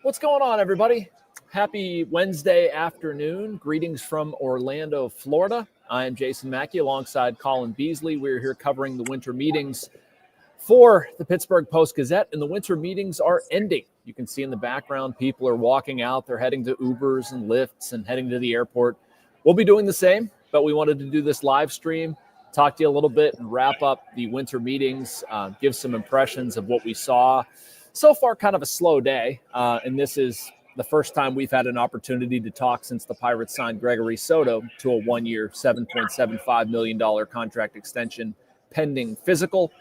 What's going on, everybody? Happy Wednesday afternoon. Greetings from Orlando, Florida. I am Jason Mackey alongside Colin Beazley. We're here covering the winter meetings for the Pittsburgh Post-Gazette, and the winter meetings are ending. You can see in the background, people are walking out. They're heading to Ubers and Lyfts and heading to the airport. We'll be doing the same, but we wanted to do this live stream, talk to you a little bit and wrap up the winter meetings, give some impressions of what we saw. So far, kind of a slow day, and this is the first time we've had an opportunity to talk since the Pirates signed Gregory Soto to a one-year, $7.75 million contract extension pending physical.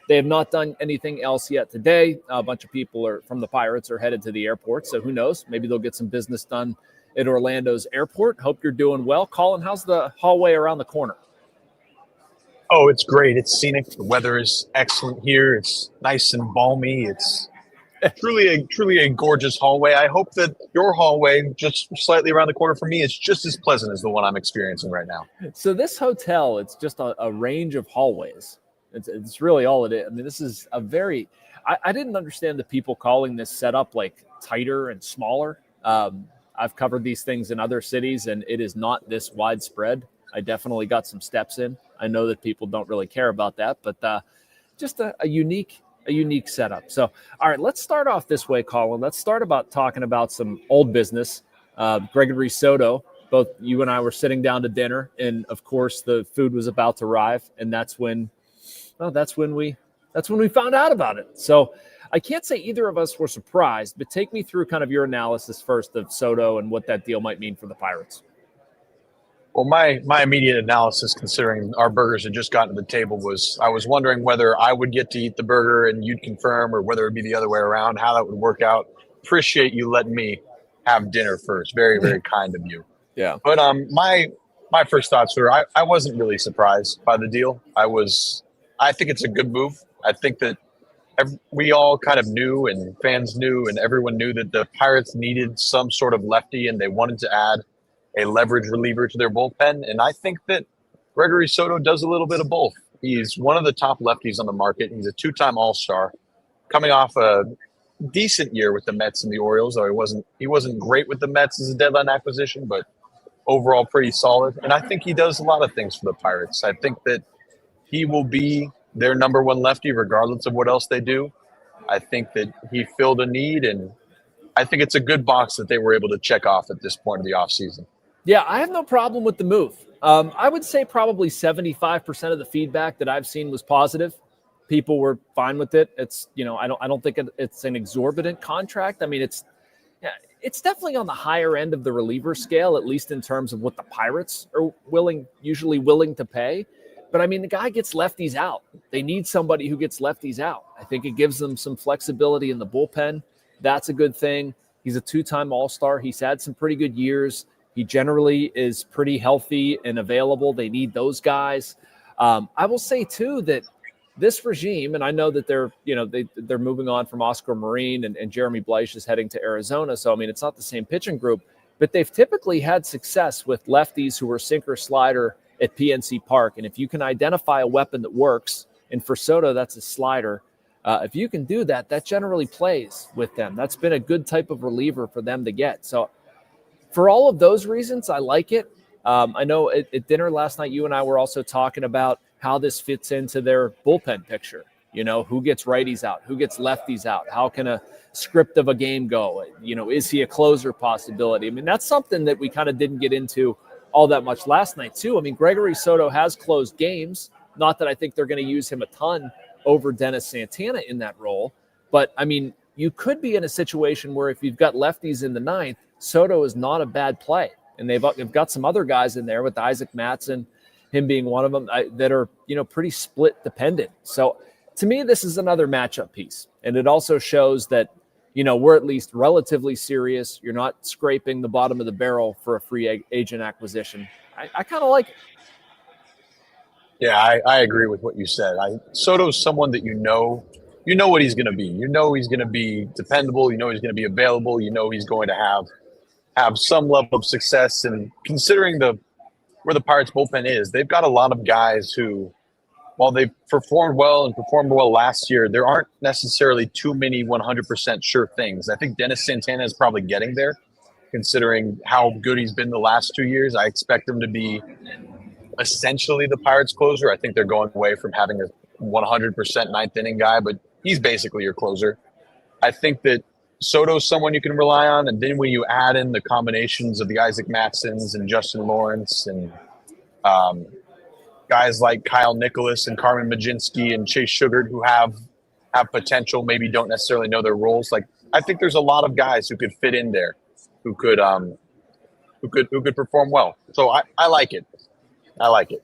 They have not done anything else yet today. A bunch of people from the Pirates are headed to the airport, so who knows? Maybe they'll get some business done at Orlando's airport. Hope you're doing well. Colin, how's the hallway around the corner? Oh, it's great. It's scenic. The weather is excellent here. It's nice and balmy. It's truly a gorgeous hallway. I hope that your hallway, just slightly around the corner from me, is just as pleasant as the one I'm experiencing right now. So this hotel, it's just a range of hallways. It's really all it is. I mean, this is a very I didn't understand the people calling this setup like tighter and smaller. I've covered these things in other cities, and it is not this widespread. I definitely got some steps in. I know that people don't really care about that, but just a unique setup. So, all right, let's start off this way, Colin. Let's start talking about some old business. Gregory Soto, both you and I were sitting down to dinner, and of course the food was about to arrive, and that's when we found out about it. So I can't say either of us were surprised, but take me through kind of your analysis first of Soto and what that deal might mean for the Pirates. Well, my immediate analysis, considering our burgers had just gotten to the table, was I was wondering whether I would get to eat the burger and you'd confirm, or whether it'd be the other way around, how that would work out. Appreciate you letting me have dinner first. Very, very kind of you. Yeah. But my first thoughts were I wasn't really surprised by the deal. I think it's a good move. I think that we all kind of knew, and fans knew, and everyone knew that the Pirates needed some sort of lefty, and they wanted to add a leverage reliever to their bullpen. And I think that Gregory Soto does a little bit of both. He's one of the top lefties on the market. He's a two-time All-Star, coming off a decent year with the Mets and the Orioles, though he wasn't great with the Mets as a deadline acquisition, but overall pretty solid. And I think he does a lot of things for the Pirates. I think that he will be their number one lefty regardless of what else they do. I think that he filled a need, and I think it's a good box that they were able to check off at this point of the offseason. Yeah, I have no problem with the move. I would say probably 75% of the feedback that I've seen was positive. People were fine with it. It's, I don't think it's an exorbitant contract. I mean, it's definitely on the higher end of the reliever scale, at least in terms of what the Pirates are usually willing to pay. But I mean, the guy gets lefties out. They need somebody who gets lefties out. I think it gives them some flexibility in the bullpen. That's a good thing. He's a two-time All-Star. He's had some pretty good years. He generally is pretty healthy and available. They need those guys. I will say too that this regime, and I know that they're moving on from Oscar Marin, and Jeremy Bleich is heading to Arizona. So I mean, it's not the same pitching group, but they've typically had success with lefties who are sinker slider at PNC Park. And if you can identify a weapon that works, and for Soto, that's a slider. If you can do that, that generally plays with them. That's been a good type of reliever for them to get. So for all of those reasons, I like it. I know at dinner last night, you and I were also talking about how this fits into their bullpen picture. Who gets righties out? Who gets lefties out? How can a script of a game go? Is he a closer possibility? I mean, that's something that we kind of didn't get into all that much last night too. I mean, Gregory Soto has closed games. Not that I think they're going to use him a ton over Dennis Santana in that role. But I mean, you could be in a situation where if you've got lefties in the ninth, Soto is not a bad play. And they've got some other guys in there with Isaac Matson, him being one of them, that are, pretty split dependent. So to me, this is another matchup piece. And it also shows that, we're at least relatively serious. You're not scraping the bottom of the barrel for a free agent acquisition. I kind of like it. Yeah, I agree with what you said. Soto's someone that you know what he's going to be. He's going to be dependable. He's going to be available. He's going to have some level of success. And considering where the Pirates bullpen is, they've got a lot of guys who while they performed well last year, there aren't necessarily too many 100% sure things. I think Dennis Santana is probably getting there, considering how good he's been the last 2 years. I expect him to be essentially the Pirates closer. I think they're going away from having a 100% ninth inning guy, but he's basically your closer. I think that Soto's someone you can rely on, and then when you add in the combinations of the Isaac Matsons and Justin Lawrence and guys like Kyle Nicholas and Carmen Majinski and Chase Sugar who have potential, maybe don't necessarily know their roles. Like, I think there's a lot of guys who could fit in there, who could perform well. So I like it. I like it.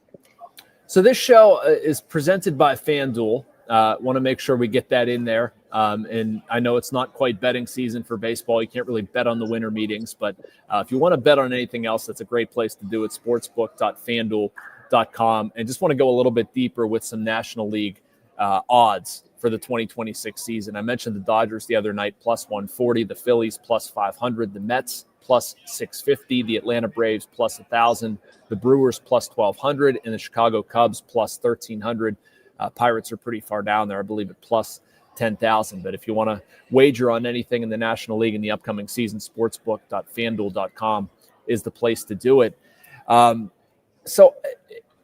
So this show is presented by FanDuel. Want to make sure we get that in there. And I know it's not quite betting season for baseball. You can't really bet on the winter meetings, but if you want to bet on anything else, that's a great place to do it. Sportsbook.fanduel.com. And just want to go a little bit deeper with some National League odds for the 2026 season. I mentioned the Dodgers the other night, plus 140, the Phillies plus 500, the Mets plus 650, the Atlanta Braves plus 1,000, the Brewers plus 1,200, and the Chicago Cubs plus 1,300. Pirates are pretty far down there, I believe, at plus 10,000. But if you want to wager on anything in the National League in the upcoming season, sportsbook.fanduel.com is the place to do it. So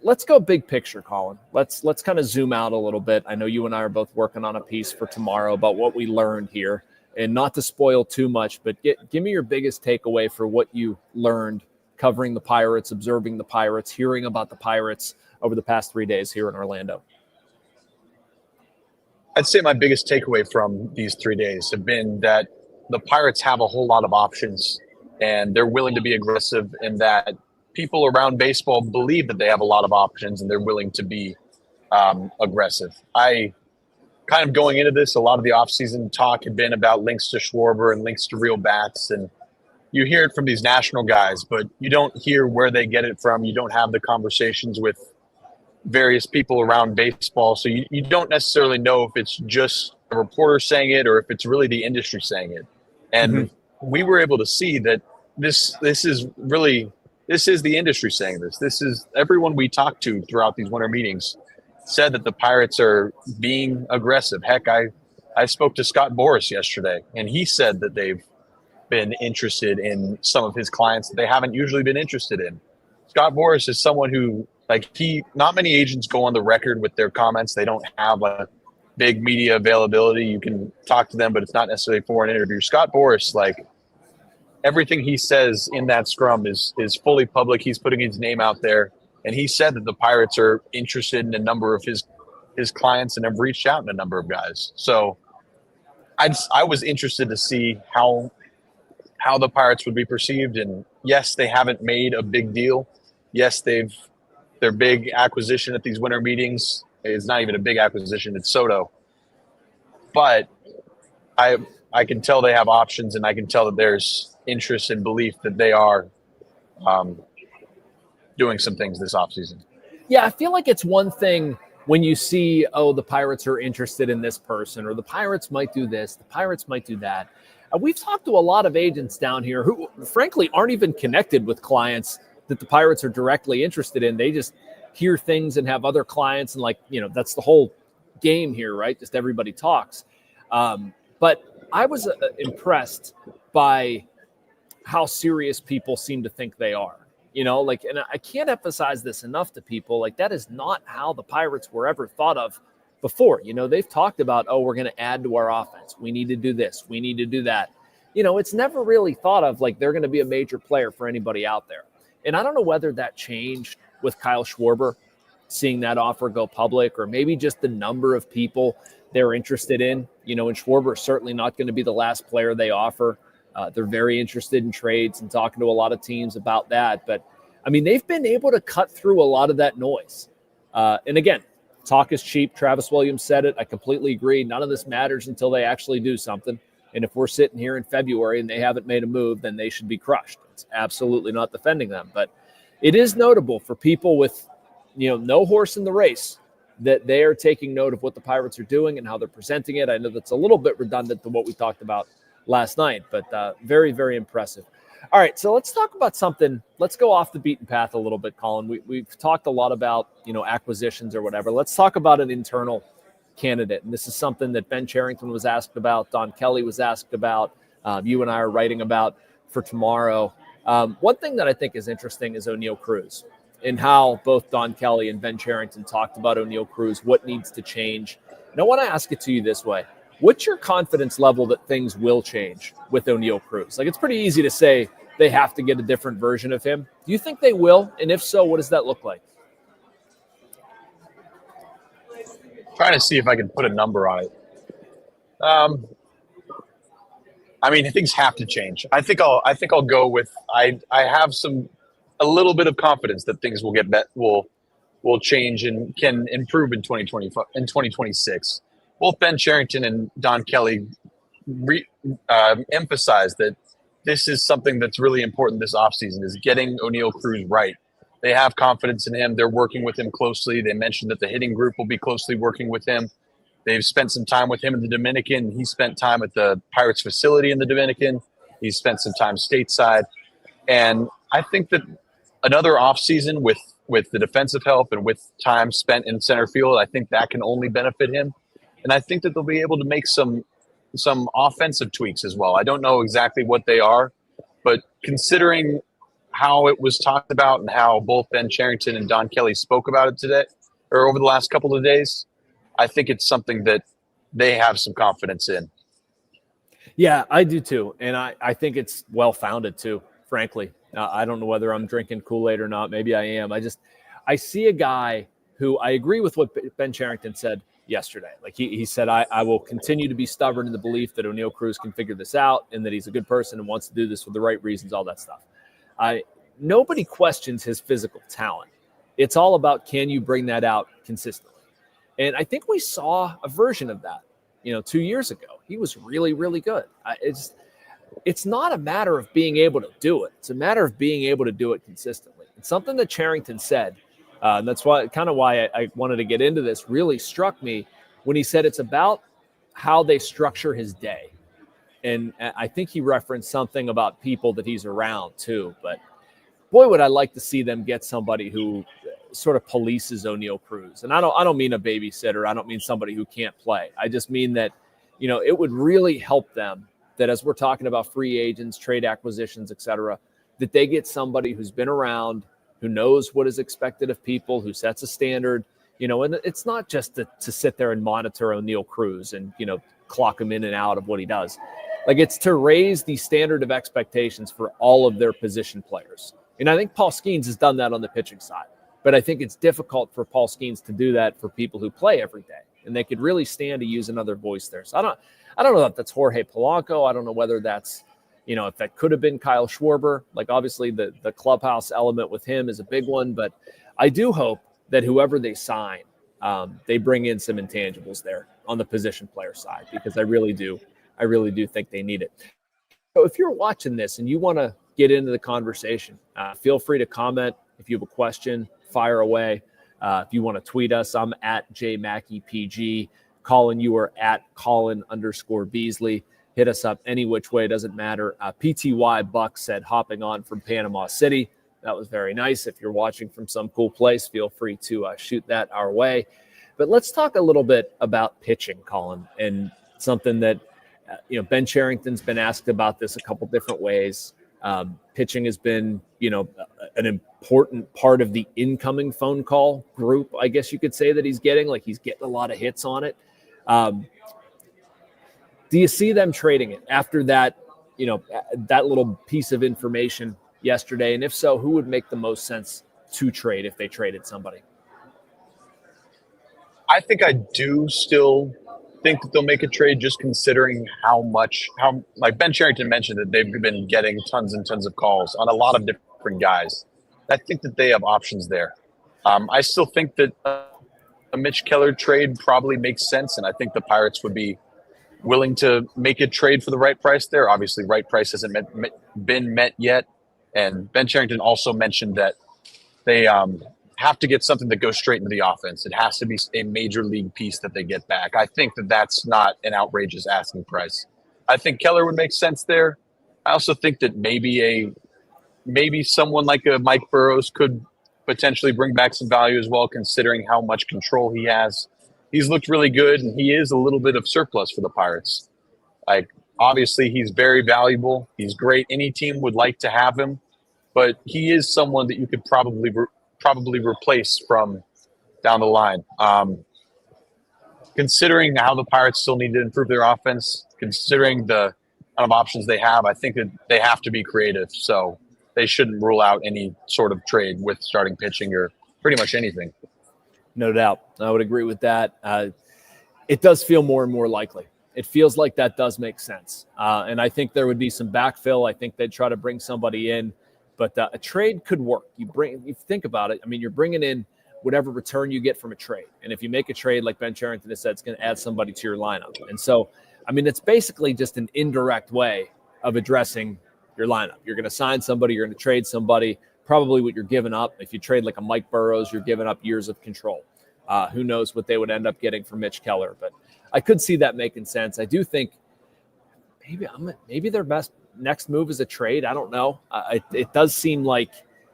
let's go big picture, Colin. Let's kind of zoom out a little bit. I know you and I are both working on a piece for tomorrow about what we learned here, and not to spoil too much, but give me your biggest takeaway for what you learned covering the Pirates, observing the Pirates, hearing about the Pirates over the past 3 days here in Orlando. I'd say my biggest takeaway from these 3 days have been that the Pirates have a whole lot of options, and they're willing to be aggressive, and that people around baseball believe that they have a lot of options and they're willing to be aggressive. I kind of going into this, a lot of the offseason talk had been about links to Schwarber and links to real bats, and you hear it from these national guys, but you don't hear where they get it from. You don't have the conversations with various people around baseball, so you don't necessarily know if it's just a reporter saying it or if it's really the industry saying it. And we were able to see that this is the industry saying this. This is everyone we talked to throughout these winter meetings said that the Pirates are being aggressive. Heck, I spoke to Scott Boras yesterday, and he said that they've been interested in some of his clients that they haven't usually been interested in. Scott Boras is someone who, not many agents go on the record with their comments. They don't have a big media availability. You can talk to them, but it's not necessarily for an interview. Scott Boras, everything he says in that scrum is fully public. He's putting his name out there. And he said that the Pirates are interested in a number of his clients and have reached out to a number of guys. So I was interested to see how the Pirates would be perceived. And yes, they haven't made a big deal. Yes, their big acquisition at these winter meetings is not even a big acquisition. It's Soto. But I can tell they have options, and I can tell that there's interest and belief that they are doing some things this offseason. Yeah, I feel like it's one thing when you see, the Pirates are interested in this person, or the Pirates might do this, the Pirates might do that. We've talked to a lot of agents down here who, frankly, aren't even connected with clients that the Pirates are directly interested in. They just hear things and have other clients, and that's the whole game here, right? Just everybody talks. But I was impressed by how serious people seem to think they are. And I can't emphasize this enough to people. That is not how the Pirates were ever thought of before. They've talked about, we're going to add to our offense. We need to do this. We need to do that. It's never really thought of they're going to be a major player for anybody out there. And I don't know whether that changed with Kyle Schwarber, seeing that offer go public, or maybe just the number of people they're interested in. And Schwarber is certainly not going to be the last player they offer. They're very interested in trades and talking to a lot of teams about that. But, they've been able to cut through a lot of that noise. And again, talk is cheap. Travis Williams said it. I completely agree. None of this matters until they actually do something. And if we're sitting here in February and they haven't made a move, then they should be crushed. It's absolutely not defending them. But it is notable for people with, no horse in the race, that they are taking note of what the Pirates are doing and how they're presenting it. I know that's a little bit redundant to what we talked about last night, but very, very impressive. All right, so let's talk about something. Let's go off the beaten path a little bit, Colin. We've talked a lot about, acquisitions or whatever. Let's talk about an internal candidate. And this is something that Ben Cherington was asked about, Don Kelly was asked about, you and I are writing about for tomorrow. One thing that I think is interesting is O'Neal Cruz and how both Don Kelly and Ben Cherington talked about O'Neal Cruz, what needs to change. And I want to ask it to you this way. What's your confidence level that things will change with O'Neal Cruz? Like, it's pretty easy to say they have to get a different version of him. Do you think they will? And if so, what does that look like? Trying to see if I can put a number on it. Things have to change. I think I'll go with I have a little bit of confidence that things will change and can improve in 2026. Both Ben Cherington and Don Kelly emphasized that this is something that's really important this offseason, is getting O'Neal Cruz right. They have confidence in him. They're working with him closely. They mentioned that the hitting group will be closely working with him. They've spent some time with him in the Dominican. He spent time at the Pirates facility in the Dominican. He's spent some time stateside. And I think that another offseason with the defensive help and with time spent in center field, I think that can only benefit him. And I think that they'll be able to make some offensive tweaks as well. I don't know exactly what they are, but considering how it was talked about and how both Ben Cherington and Don Kelly spoke about it today or over the last couple of days, I think it's something that they have some confidence in. Yeah, I do too. And I think it's well-founded too, frankly. I don't know whether I'm drinking Kool-Aid or not. Maybe I am. I see a guy who I agree with what Ben Cherington said yesterday. Like he said, I will continue to be stubborn in the belief that O'Neal Cruz can figure this out and that he's a good person and wants to do this for the right reasons, all that stuff. Nobody questions his physical talent. It's all about, can you bring that out consistently? And I think we saw a version of that, 2 years ago. He was really, really good. It's not a matter of being able to do it. It's a matter of being able to do it consistently. It's something that Cherington said, and that's why I wanted to get into this, really struck me when he said it's about how they structure his day. And I think he referenced something about people that he's around too. But boy, would I like to see them get somebody who sort of polices O'Neal Cruz. And I don't mean a babysitter. I don't mean somebody who can't play. I just mean that, it would really help them that as we're talking about free agents, trade acquisitions, et cetera, that they get somebody who's been around, who knows what is expected of people, who sets a standard, and it's not just to sit there and monitor O'Neal Cruz and, clock him in and out of what he does. Like, it's to raise the standard of expectations for all of their position players. And I think Paul Skeens has done that on the pitching side. But I think it's difficult for Paul Skeens to do that for people who play every day. And they could really stand to use another voice there. So I don't know if that's Jorge Polanco. I don't know whether that's, if that could have been Kyle Schwarber. Like, obviously the clubhouse element with him is a big one. But I do hope that whoever they sign, they bring in some intangibles there on the position player side, because I really do think they need it. So if you're watching this and you want to get into the conversation, feel free to comment. If you have a question, fire away. If you want to tweet us, I'm at JMackeyPG. Colin, you are at Colin_Beazley. Hit us up any which way, doesn't matter. PTY Buck said, hopping on from Panama City. That was very nice. If you're watching from some cool place, feel free to shoot that our way. But let's talk a little bit about pitching, Colin, and something that, Ben Cherington's been asked about this a couple different ways. Pitching has been, an important part of the incoming phone call group, I guess you could say, that he's getting. Like, he's getting a lot of hits on it. Do you see them trading it after that, that little piece of information yesterday? And if so, who would make the most sense to trade if they traded somebody? I think I do still think that they'll make a trade, just considering how like Ben Cherington mentioned that they've been getting tons and tons of calls on a lot of different guys. I think that they have options there. I still think that a Mitch Keller trade probably makes sense, and I think the Pirates would be willing to make a trade for the right price there. Obviously, right price hasn't been met yet. And Ben Cherington also mentioned that they have to get something that goes straight into the offense. It has to be a major league piece that they get back. I think that that's not an outrageous asking price. I think Keller would make sense there. I also think that maybe someone like a Mike Burrows could potentially bring back some value as well, considering how much control he has. He's looked really good, and he is a little bit of surplus for the Pirates. Like, obviously, he's very valuable. He's great. Any team would like to have him, but he is someone that you could probably replace from down the line. Considering how the Pirates still need to improve their offense, considering the kind of options they have, I think that they have to be creative. So they shouldn't rule out any sort of trade with starting pitching or pretty much anything. No doubt. I would agree with that. It does feel more and more likely. It feels like that does make sense. And I think there would be some backfill. I think they'd try to bring somebody in, but a trade could work. You think about it. I mean, you're bringing in whatever return you get from a trade. And if you make a trade, like Ben Cherington has said, it's going to add somebody to your lineup. And so, I mean, it's basically just an indirect way of addressing your lineup. You're going to sign somebody, you're going to trade somebody, probably what you're giving up. If you trade like a Mike Burrows, you're giving up years of control. Who knows what they would end up getting from Mitch Keller. But I could see that making sense. I do think maybe their best next move is a trade. I don't know. It does seem like,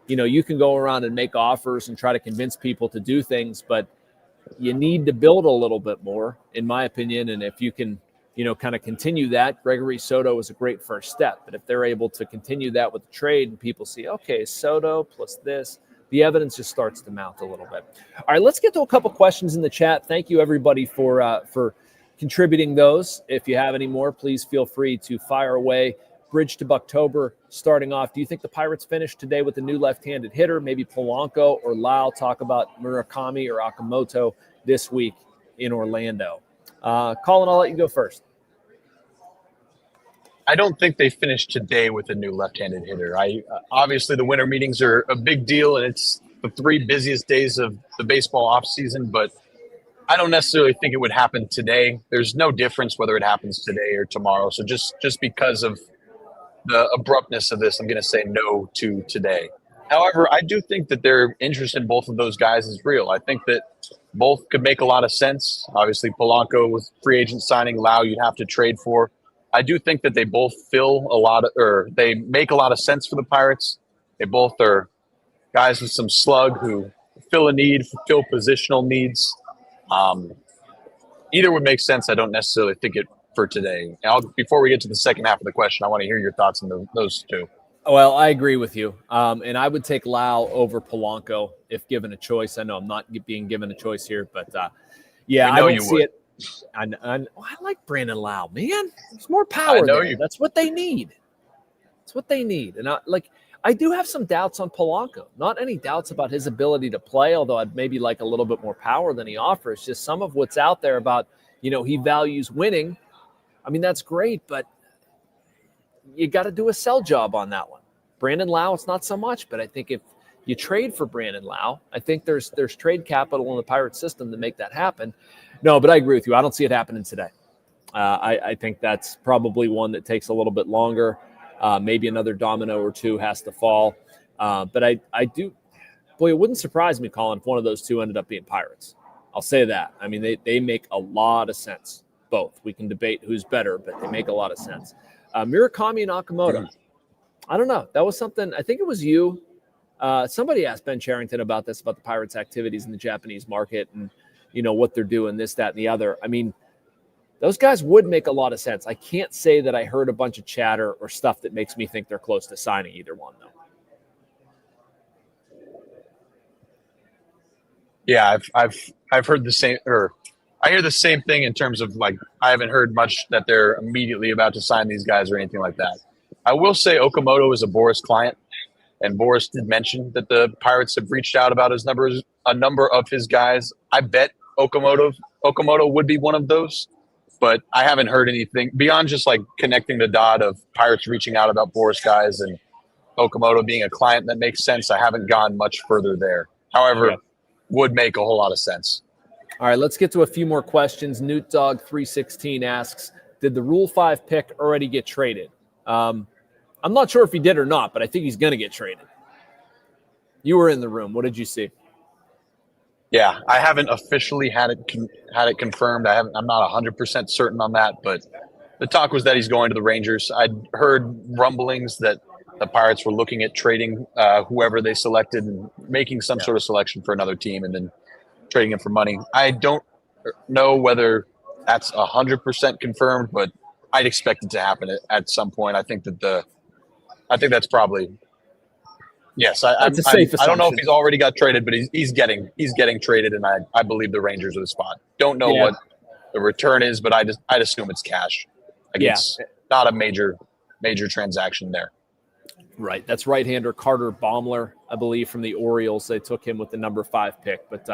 you can go around and make offers and try to convince people to do things, but you need to build a little bit more, in my opinion. And if you can, kind of continue that, Gregory Soto is a great first step. But if they're able to continue that with the trade and people see, okay, Soto plus this, the evidence just starts to mount a little bit. All right, let's get to a couple questions in the chat. Thank you, everybody, for contributing those. If you have any more, please feel free to fire away. Bridge to Bucktober, starting off. Do you think the Pirates finish today with a new left-handed hitter, maybe Polanco or Lau? Talk about Murakami or Okamoto this week in Orlando. Colin, I'll let you go first. I don't think they finished today with a new left-handed hitter. Obviously, the winter meetings are a big deal, and it's the 3 busiest days of the baseball offseason, but I don't necessarily think it would happen today. There's no difference whether it happens today or tomorrow. So just because of the abruptness of this, I'm going to say no to today. However, I do think that their interest in both of those guys is real. I think that both could make a lot of sense. Obviously, Polanco with free agent signing, Lau you'd have to trade for. I do think that they both they make a lot of sense for the Pirates. They both are guys with some slug who fill a need, fill positional needs. Either would make sense. I don't necessarily think it for today. Before we get to the second half of the question, I want to hear your thoughts on those two. Well, I agree with you. And I would take Lau over Polanco if given a choice. I know I'm not being given a choice here, but yeah, I don't see it. I like Brandon Lau, man. There's more power there. That's what they need. That's what they need. And I do have some doubts on Polanco. Not any doubts about his ability to play, although I'd maybe like a little bit more power than he offers. Just some of what's out there about, he values winning. I mean, that's great, but you got to do a sell job on that one. Brandon Lau, it's not so much, but I think if you trade for Brandon Lau, I think there's trade capital in the Pirates system to make that happen. No, but I agree with you. I don't see it happening today. I think that's probably one that takes a little bit longer. Maybe another domino or two has to fall. But I do – boy, it wouldn't surprise me, Colin, if one of those two ended up being Pirates. I'll say that. I mean, they make a lot of sense, both. We can debate who's better, but they make a lot of sense. Murakami and Okamoto. I don't know. That was something – I think it was you. Somebody asked Ben Cherington about this, about the Pirates' activities in the Japanese market and, what they're doing, this, that, and the other. I mean, those guys would make a lot of sense. I can't say that I heard a bunch of chatter or stuff that makes me think they're close to signing either one, though. Yeah, I've heard the same, or I hear the same thing in terms of I haven't heard much that they're immediately about to sign these guys or anything like that. I will say Okamoto is a Boris client, and Boris did mention that the Pirates have reached out about a number of his guys. I bet Okamoto would be one of those, but I haven't heard anything beyond just connecting the dot of Pirates reaching out about Boris guys and Okamoto being a client that makes sense. I haven't gone much further there. However, would make a whole lot of sense. All right, let's get to a few more questions. Newt Dog 316 asks, did the Rule 5 pick already get traded? I'm not sure if he did or not, but I think he's going to get traded. You were in the room. What did you see? Yeah, I haven't officially had it confirmed. I'm not 100% certain on that, but the talk was that he's going to the Rangers. I'd heard rumblings that the Pirates were looking at trading whoever they selected and making some sort of selection for another team and then trading him for money. I don't know whether that's 100% confirmed, but I'd expect it to happen at some point. I think that's probably yes. I don't know if he's already got traded, but he's getting traded, and I believe the Rangers are the spot. Don't know what the return is, but I'd assume it's cash. Like it's not a major transaction there. Right. That's right-hander Carter Baumler, I believe, from the Orioles. They took him with the number 5 pick. But,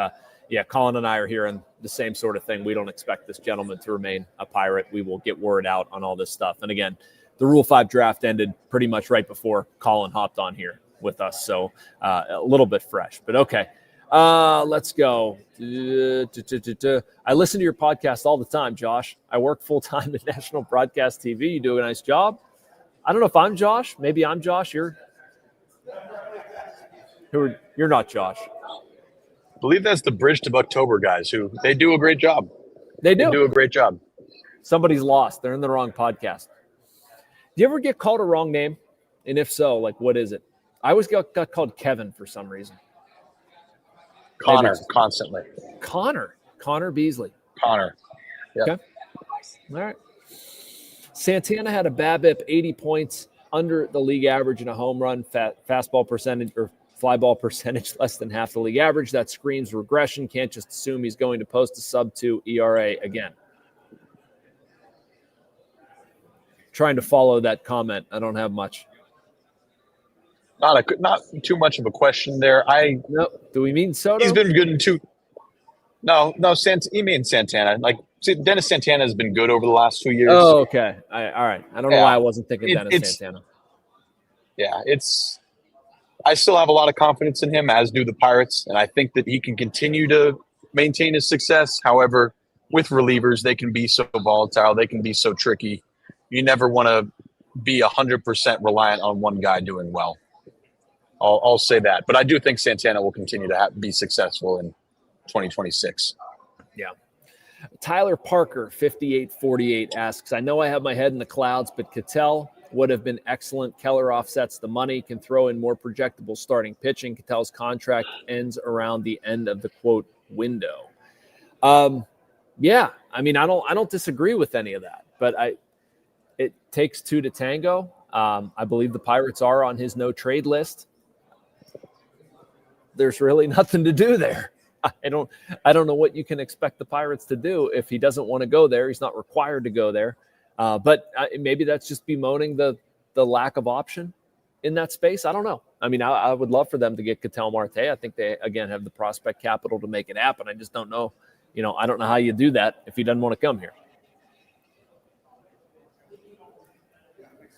Colin and I are hearing the same sort of thing. We don't expect this gentleman to remain a Pirate. We will get word out on all this stuff. And, again, the Rule 5 draft ended pretty much right before Colin hopped on here with us. So a little bit fresh. But, okay. Let's go. I listen to your podcast all the time, Josh. I work full-time at National Broadcast TV. You do a nice job. I don't know if I'm Josh. Maybe I'm Josh. You're not Josh. I believe that's the Bridge to Bucktober guys who they do a great job. They do a great job. Somebody's lost. They're in the wrong podcast. Do you ever get called a wrong name? And if so, like, what is it? I always got called Kevin for some reason. Connor, constantly. Connor Beazley. Connor. Yep. Okay. All right. Santana had a BABIP 80 points under the league average and a home run fastball percentage or fly ball percentage less than half the league average. That screams regression. Can't just assume he's going to post a sub-2 ERA again. Trying to follow that comment. I don't have much. Not too much of a question there. Do we mean Soto? He's been good in two. No, he means Santana. Like Dennis Santana has been good over the last 2 years. Oh, okay. All right. I don't know why I wasn't thinking Dennis Santana. Yeah, I still have a lot of confidence in him, as do the Pirates, and I think that he can continue to maintain his success. However, with relievers, they can be so volatile. They can be so tricky. You never want to be 100% reliant on one guy doing well. I'll say that. But I do think Santana will continue to be successful in 2026. Yeah. Tyler Parker, 5848, asks, I know I have my head in the clouds, but Ketel would have been excellent. Keller offsets the money, can throw in more projectable starting pitching. Ketel's contract ends around the end of the, quote, window. Yeah, I mean, I don't disagree with any of that, but it takes two to tango. I believe the Pirates are on his no-trade list. There's really nothing to do there. I don't know what you can expect the Pirates to do if he doesn't want to go there. He's not required to go there. But maybe that's just bemoaning the lack of option in that space. I don't know. I mean, I would love for them to get Ketel Marte. I think they, again, have the prospect capital to make it happen. I just don't know. I don't know how you do that if he doesn't want to come here.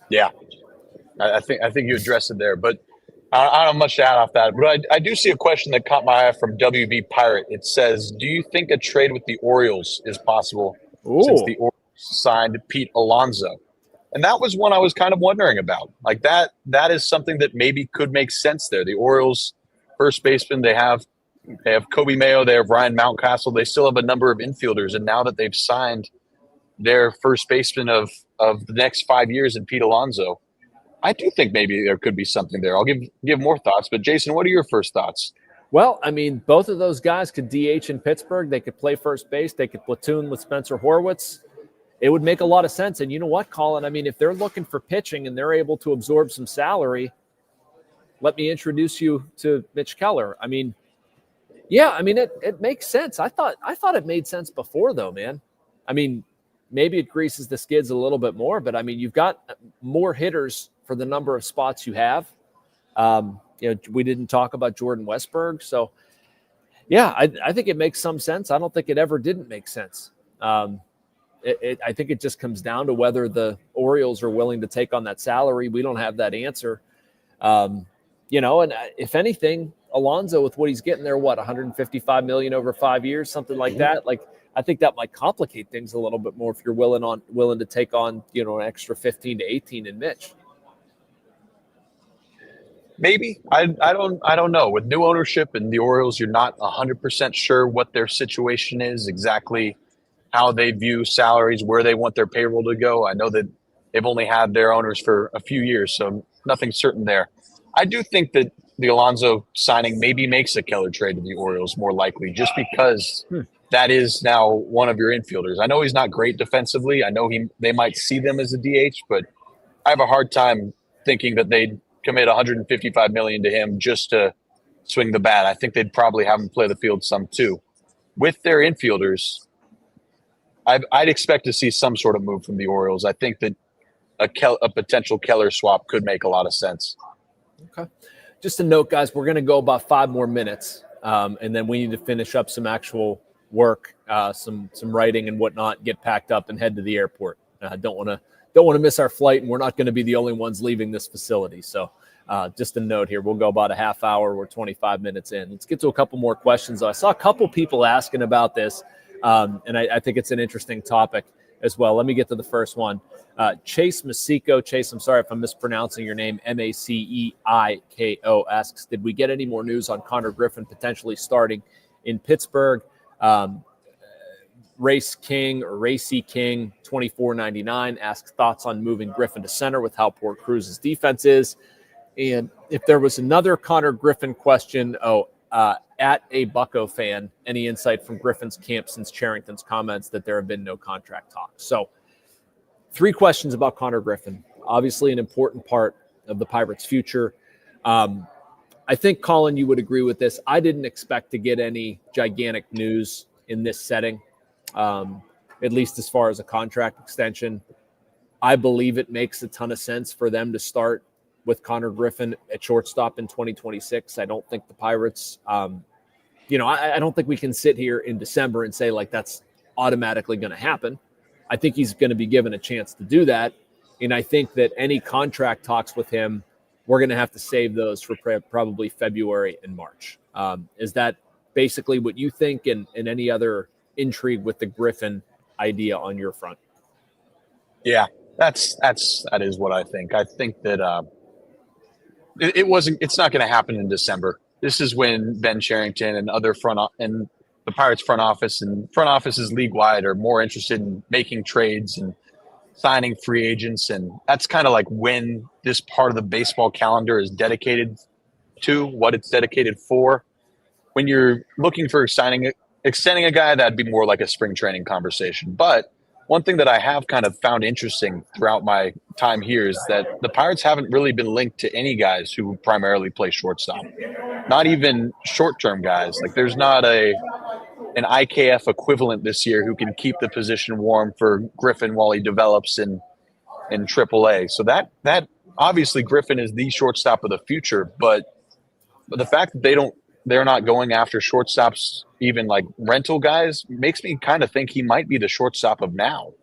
Yeah, I think you addressed it there, but I don't have much to add off that. But I do see a question that caught my eye from WB Pirate. It says, do you think a trade with the Orioles is possible since the Orioles signed Pete Alonso? And that was one I was kind of wondering about. Like that is something that maybe could make sense there. The Orioles first baseman, they have Kobe Mayo, they have Ryan Mountcastle, they still have a number of infielders, and now that they've signed their first baseman of the next 5 years in Pete Alonso, I do think maybe there could be something there. I'll give more thoughts, but Jason, what are your first thoughts? Well, I mean, both of those guys could DH in Pittsburgh. They could play first base. They could platoon with Spencer Horwitz. It would make a lot of sense. And you know what, Colin? I mean, if they're looking for pitching and they're able to absorb some salary, let me introduce you to Mitch Keller. I mean, yeah, I mean, it makes sense. I thought it made sense before, though, man. I mean, maybe it greases the skids a little bit more, but I mean, you've got more hitters for the number of spots you have. We didn't talk about Jordan Westberg. So, yeah, I think it makes some sense. I don't think it ever didn't make sense. I think it just comes down to whether the Orioles are willing to take on that salary. We don't have that answer. And if anything, Alonso, with what he's getting there, $155 million over 5 years, something like that. Like, I think that might complicate things a little bit more if you're willing to take on, an extra 15 to 18 in Mitch. Maybe. I don't know. With new ownership and the Orioles, you're not 100% sure what their situation is exactly. how they view salaries, where they want their payroll to go. I know that they've only had their owners for a few years, so nothing's certain there. I do think that the Alonso signing maybe makes a Keller trade to the Orioles more likely, just because that is now one of your infielders. I know he's not great defensively. I know they might see them as a DH, but I have a hard time thinking that they'd commit $155 million to him just to swing the bat. I think they'd probably have him play the field some too. With their infielders, I'd expect to see some sort of move from the Orioles. I think that a potential Keller swap could make a lot of sense. Okay. Just a note, guys, we're going to go about 5 more minutes, and then we need to finish up some actual work, some writing and whatnot, get packed up and head to the airport. Don't want to miss our flight, and we're not going to be the only ones leaving this facility. So just a note here, we'll go about a half hour. We're 25 minutes in. Let's get to a couple more questions. I saw a couple people asking about this, and I think it's an interesting topic as well. Let me get to the first one. Chase Masico. Chase, I'm sorry if I'm mispronouncing your name. Maceiko asks, did we get any more news on Connor Griffin potentially starting in Pittsburgh? Race King or Racy King 2499 asks thoughts on moving Griffin to center with how poor Cruz's defense is. And if there was another Connor Griffin question, at a Bucco fan, any insight from Griffin's camp since Cherington's comments that there have been no contract talks? So 3 questions about Connor Griffin, obviously an important part of the Pirates' future. I think, Colin, you would agree with this. I didn't expect to get any gigantic news in this setting, at least as far as a contract extension. I believe it makes a ton of sense for them to start with Connor Griffin at shortstop in 2026. I don't think the Pirates, I don't think we can sit here in December and say, like, that's automatically going to happen. I think he's going to be given a chance to do that. And I think that any contract talks with him, we're going to have to save those for probably February and March. Is that basically what you think, and any other intrigue with the Griffin idea on your front? Yeah, that is what I think. I think that it's not going to happen in December. This is when Ben Cherington and the Pirates front office and front offices league-wide are more interested in making trades and signing free agents. And that's kind of like when this part of the baseball calendar is dedicated to, what it's dedicated for. When you're looking for extending a guy, that'd be more like a spring training conversation. But one thing that I have kind of found interesting throughout my time here is that the Pirates haven't really been linked to any guys who primarily play shortstop. Not even short-term guys. Like, there's not an IKF equivalent this year who can keep the position warm for Griffin while he develops in AAA. So that obviously Griffin is the shortstop of the future, but the fact that they're not going after shortstops, even like rental guys, makes me kind of think he might be the shortstop of now.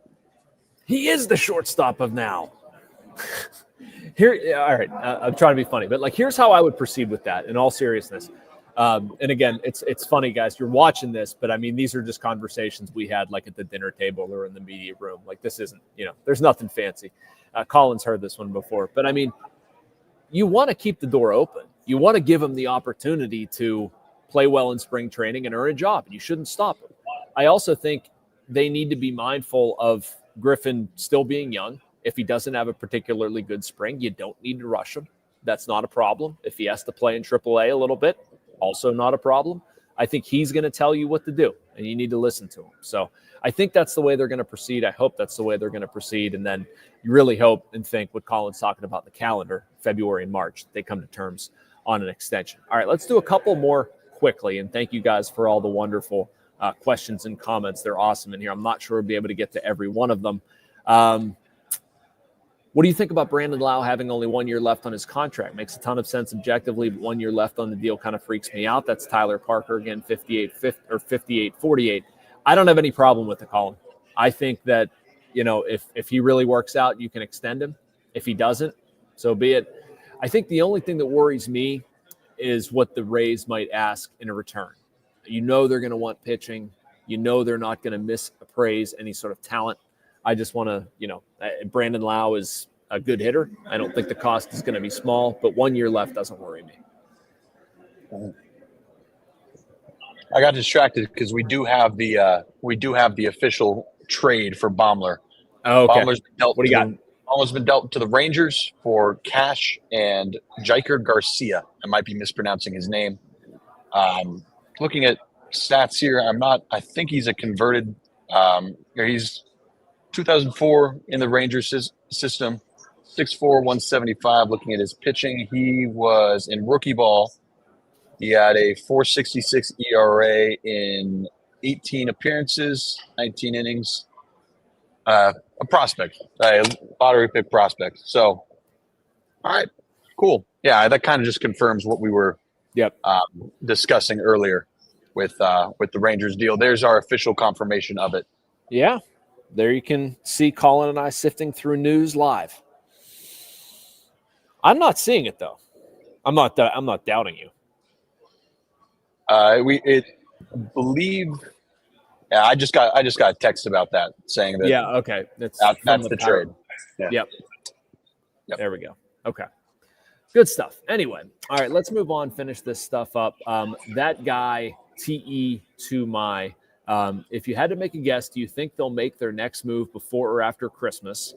He is the shortstop of now. Here, all right, I'm trying to be funny, but here's how I would proceed with that in all seriousness. And again, it's funny, guys, you're watching this, but I mean, these are just conversations we had at the dinner table or in the media room. This isn't, there's nothing fancy. Colin's heard this one before, but I mean, you want to keep the door open. You want to give him the opportunity to play well in spring training and earn a job, and you shouldn't stop him. I also think they need to be mindful of Griffin still being young. If he doesn't have a particularly good spring, you don't need to rush him. That's not a problem. If he has to play in AAA a little bit, also not a problem. I think he's going to tell you what to do, and you need to listen to him. So I think that's the way they're going to proceed. I hope that's the way they're going to proceed. And then you really hope and think what Colin's talking about, the calendar, February and March, they come to terms on an extension. All right, let's do a couple more quickly. And thank you guys for all the wonderful questions and comments. They're awesome in here. I'm not sure we'll be able to get to every one of them. What do you think about Brandon Lau having only 1 year left on his contract? Makes a ton of sense objectively, but 1 year left on the deal kind of freaks me out. That's Tyler Parker again, 58-48. I don't have any problem with the Colin. I think that, if he really works out, you can extend him. If he doesn't, so be it. I think the only thing that worries me is what the Rays might ask in a return. They're going to want pitching. They're not going to misappraise any sort of talent. I just want to, Brandon Lau is a good hitter. I don't think the cost is going to be small, but 1 year left doesn't worry me. I got distracted because we do have the official trade for Baumler. Oh, okay. Baumler's been dealt What do you got? Baumler's been dealt to the Rangers for cash and Jiker Garcia. I might be mispronouncing his name. Looking at stats here, I think he's a converted. He's 2004 in the Rangers system, 6'4", 175. Looking at his pitching, he was in rookie ball. He had a 4.66 ERA in 18 appearances, 19 innings. A prospect, a lottery pick prospect. So, all right, cool. Yeah, that kind of just confirms what we were discussing earlier with the Rangers deal. There's our official confirmation of it. Yeah, there you can see Colin and I sifting through news live. I'm not seeing it though. I'm not doubting you. I just got a text about that saying that. Yeah. Okay. That's the trade. Yeah. Yep. There we go. Okay. Good stuff. Anyway, all right, let's move on. Finish this stuff up. That guy TE to my. If you had to make a guess, do you think they'll make their next move before or after Christmas?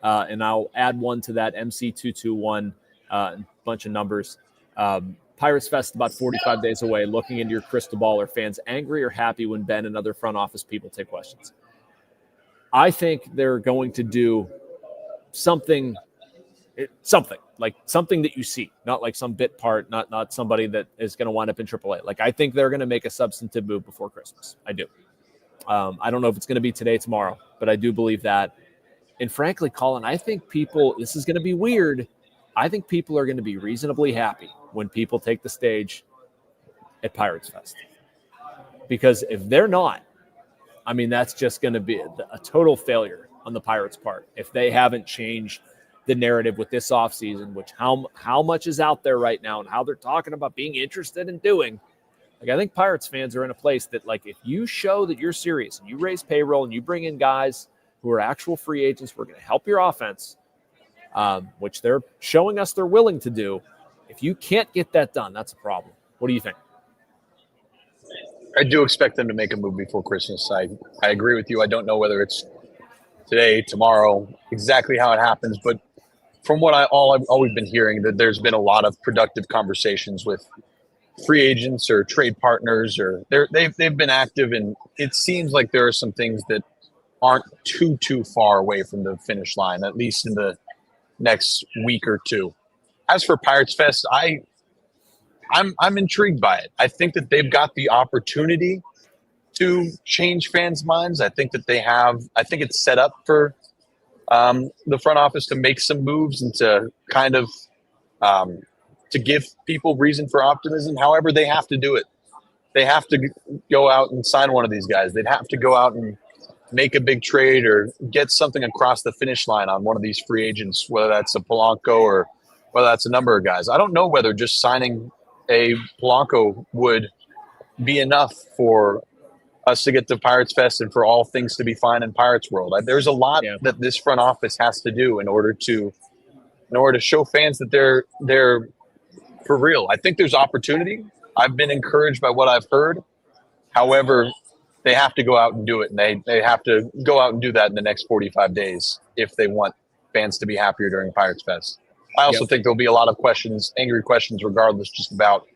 And I'll add one to that MC221 bunch of numbers. Pirates Fest about 45 days away. Looking into your crystal ball, are fans angry or happy when Ben and other front office people take questions? I think they're going to do something like something that you see, not like some bit part, not somebody that is going to wind up in AAA. Like I think they're going to make a substantive move before Christmas. I do. I don't know if it's going to be today, tomorrow, but I do believe that. And frankly, Colin, I think this is going to be weird. I think people are going to be reasonably happy when people take the stage at Pirates Fest. Because if they're not, I mean, that's just going to be a total failure on the Pirates' part. If they haven't changed the narrative with this offseason, which how much is out there right now and how they're talking about being interested in doing. Like, I think Pirates fans are in a place that, like, if you show that you're serious and you raise payroll and you bring in guys who are actual free agents who are going to help your offense, which they're showing us they're willing to do. If you can't get that done, that's a problem. What do you think? I do expect them to make a move before Christmas. I agree with you. I don't know whether it's today, tomorrow, exactly how it happens. But from what I've always been hearing, that there's been a lot of productive conversations with free agents or trade partners, or they've been active. And it seems like there are some things that aren't too far away from the finish line, at least in the next week or two. As for Pirates Fest, I'm intrigued by it. I think that they've got the opportunity to change fans' minds. I think that they have. I think it's set up for the front office to make some moves and to kind of to give people reason for optimism. However, they have to do it. They have to go out and sign one of these guys. They'd have to go out and make a big trade or get something across the finish line on one of these free agents, whether that's a Polanco or whether that's a number of guys. I don't know whether just signing a Polanco would be enough for us to get to Pirates Fest and for all things to be fine in Pirates world. There's a lot that this front office has to do in order to show fans that they're for real. I think there's opportunity. I've been encouraged by what I've heard. However, they have to go out and do it, and they have to go out and do that in the next 45 days if they want fans to be happier during Pirates Fest. I also think there'll be a lot of questions, angry questions, regardless, just about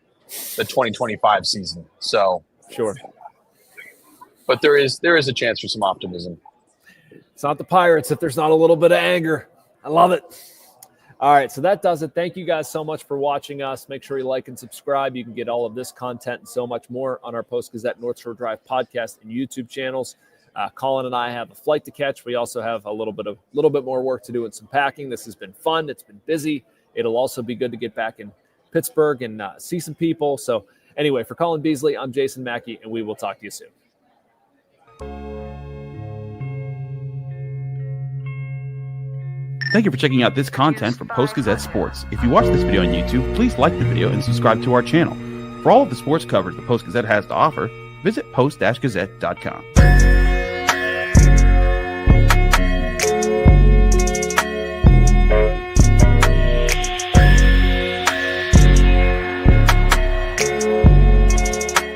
the 2025 season. So sure, but there is a chance for some optimism. It's not the Pirates if there's not a little bit of anger. I love it. All right, so that does it. Thank you guys so much for watching us. Make sure you like and subscribe. You can get all of this content and so much more on our Post-Gazette North Shore Drive podcast and YouTube channels. Colin and I have a flight to catch. We also have a little bit more work to do and some packing. This has been fun. It's been busy. It'll also be good to get back in Pittsburgh and see some people. So anyway, for Colin Beazley, I'm Jason Mackey, and we will talk to you soon. Thank you for checking out this content from Post-Gazette Sports. If you watch this video on YouTube, please like the video and subscribe to our channel. For all of the sports coverage the Post-Gazette has to offer, visit post-gazette.com.